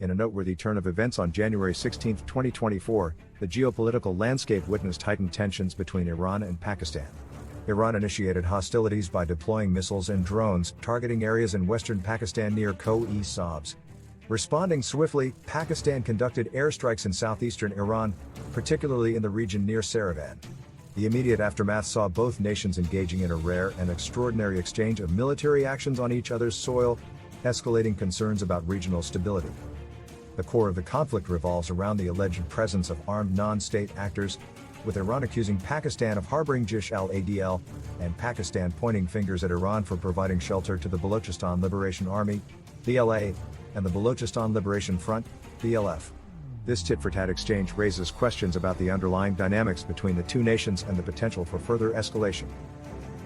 In a noteworthy turn of events on January 16, 2024, the geopolitical landscape witnessed heightened tensions between Iran and Pakistan. Iran initiated hostilities by deploying missiles and drones targeting areas in western Pakistan near Ko-e-Sabz. Responding swiftly, Pakistan conducted airstrikes in southeastern Iran, particularly in the region near Saravan. The immediate aftermath saw both nations engaging in a rare and extraordinary exchange of military actions on each other's soil, escalating concerns about regional stability. The core of the conflict revolves around the alleged presence of armed non-state actors, with Iran accusing Pakistan of harboring Jaish al-Adl, and Pakistan pointing fingers at Iran for providing shelter to the Balochistan Liberation Army, BLA, and the Balochistan Liberation Front, BLF. This tit-for-tat exchange raises questions about the underlying dynamics between the two nations and the potential for further escalation.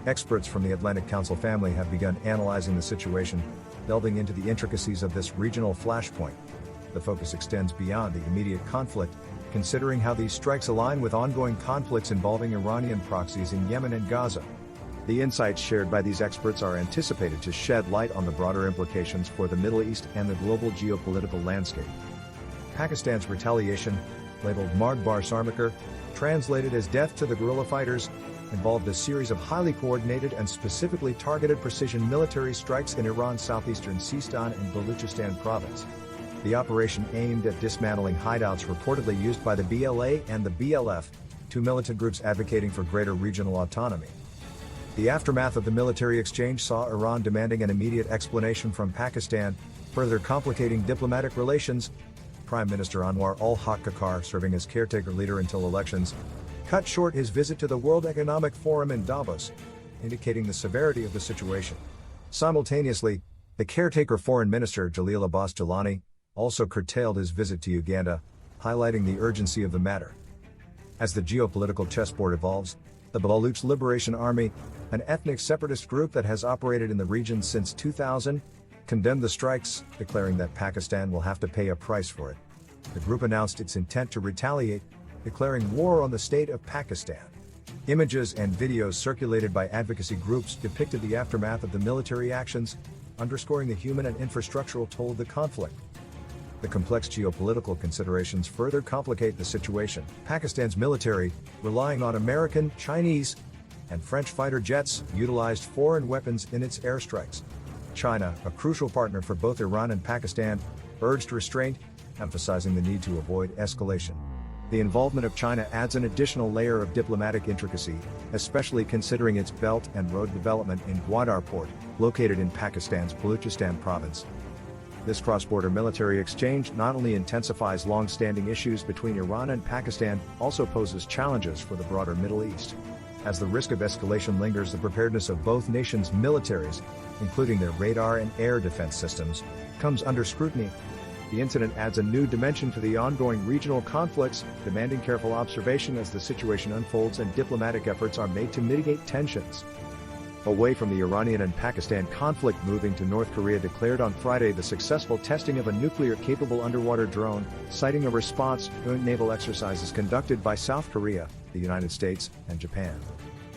Experts from the Atlantic Council family have begun analyzing the situation, delving into the intricacies of this regional flashpoint. The focus extends beyond the immediate conflict, considering how these strikes align with ongoing conflicts involving Iranian proxies in Yemen and Gaza. The insights shared by these experts are anticipated to shed light on the broader implications for the Middle East and the global geopolitical landscape. Pakistan's retaliation, labeled Marg Bar Sarmakar, translated as death to the guerrilla fighters, involved a series of highly coordinated and specifically targeted precision military strikes in Iran's southeastern Sistan and Balochistan province. The operation aimed at dismantling hideouts reportedly used by the BLA and the BLF, two militant groups advocating for greater regional autonomy. The aftermath of the military exchange saw Iran demanding an immediate explanation from Pakistan, further complicating diplomatic relations. Prime Minister Anwar al-Haq Kakar, serving as caretaker leader until elections, cut short his visit to the World Economic Forum in Davos, indicating the severity of the situation. Simultaneously, the caretaker foreign minister Jalil Abbas Jilani also curtailed his visit to Uganda, highlighting the urgency of the matter. As the geopolitical chessboard evolves, the Baloch Liberation Army, an ethnic separatist group that has operated in the region since 2000, condemned the strikes, declaring that Pakistan will have to pay a price for it. The group announced its intent to retaliate, declaring war on the state of Pakistan. Images and videos circulated by advocacy groups depicted the aftermath of the military actions, underscoring the human and infrastructural toll of the conflict. The complex geopolitical considerations further complicate the situation. Pakistan's military, relying on American, Chinese, and French fighter jets, utilized foreign weapons in its airstrikes. China, a crucial partner for both Iran and Pakistan, urged restraint, emphasizing the need to avoid escalation. The involvement of China adds an additional layer of diplomatic intricacy, especially considering its belt and road development in Gwadar port, located in Pakistan's Balochistan province. This cross-border military exchange not only intensifies long-standing issues between Iran and Pakistan, also poses challenges for the broader Middle East. As the risk of escalation lingers, the preparedness of both nations' militaries, including their radar and air defense systems, comes under scrutiny. The incident adds a new dimension to the ongoing regional conflicts, demanding careful observation as the situation unfolds and diplomatic efforts are made to mitigate tensions. Away from the Iranian and Pakistan conflict, moving to North Korea declared on Friday the successful testing of a nuclear-capable underwater drone, citing a response to naval exercises conducted by South Korea, the United States, and Japan.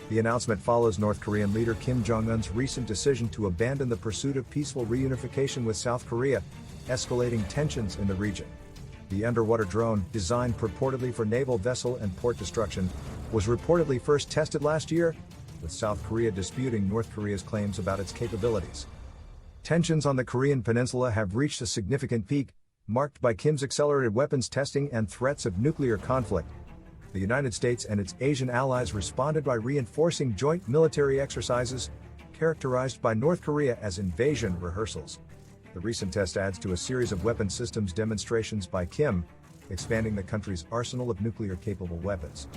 The announcement follows North Korean leader Kim Jong-un's recent decision to abandon the pursuit of peaceful reunification with South Korea, escalating tensions in the region. The underwater drone, designed purportedly for naval vessel and port destruction, was reportedly first tested last year, with South Korea disputing North Korea's claims about its capabilities. Tensions on the Korean peninsula have reached a significant peak, marked by Kim's accelerated weapons testing and threats of nuclear conflict. The United States and its Asian allies responded by reinforcing joint military exercises, characterized by North Korea as invasion rehearsals. The recent test adds to a series of weapon systems demonstrations by Kim, expanding the country's arsenal of nuclear-capable weapons.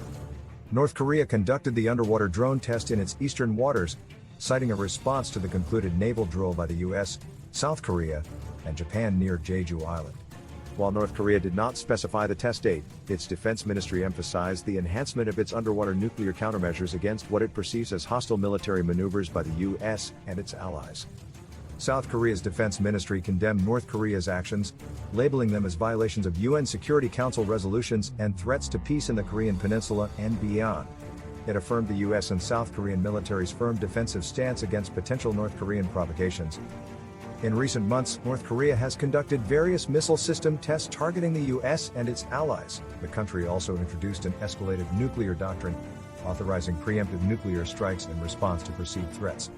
North Korea conducted the underwater drone test in its eastern waters, citing a response to the concluded naval drill by the US, South Korea, and Japan near Jeju Island. While North Korea did not specify the test date, its defense ministry emphasized the enhancement of its underwater nuclear countermeasures against what it perceives as hostile military maneuvers by the US and its allies. South Korea's defense ministry condemned North Korea's actions, labeling them as violations of UN Security Council resolutions and threats to peace in the Korean Peninsula and beyond. It affirmed the US and South Korean military's firm defensive stance against potential North Korean provocations. In recent months, North Korea has conducted various missile system tests targeting the US and its allies. The country also introduced an escalated nuclear doctrine, authorizing preemptive nuclear strikes in response to perceived threats.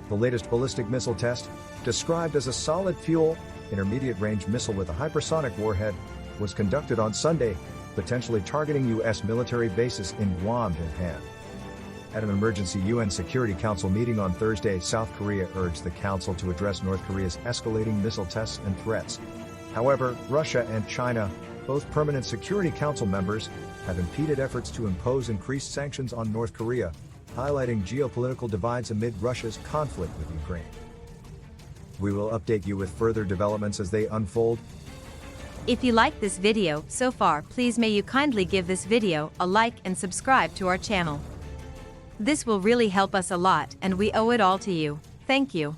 The latest ballistic missile test, described as a solid fuel, intermediate-range missile with a hypersonic warhead, was conducted on Sunday, potentially targeting US military bases in Guam, Japan. At an emergency UN Security Council meeting on Thursday, South Korea urged the Council to address North Korea's escalating missile tests and threats. However, Russia and China, both permanent Security Council members, have impeded efforts to impose increased sanctions on North Korea, highlighting geopolitical divides amid Russia's conflict with Ukraine. We will update you with further developments as they unfold. If you like this video so far, please may you kindly give this video a like and subscribe to our channel. This will really help us a lot and we owe it all to you. Thank you.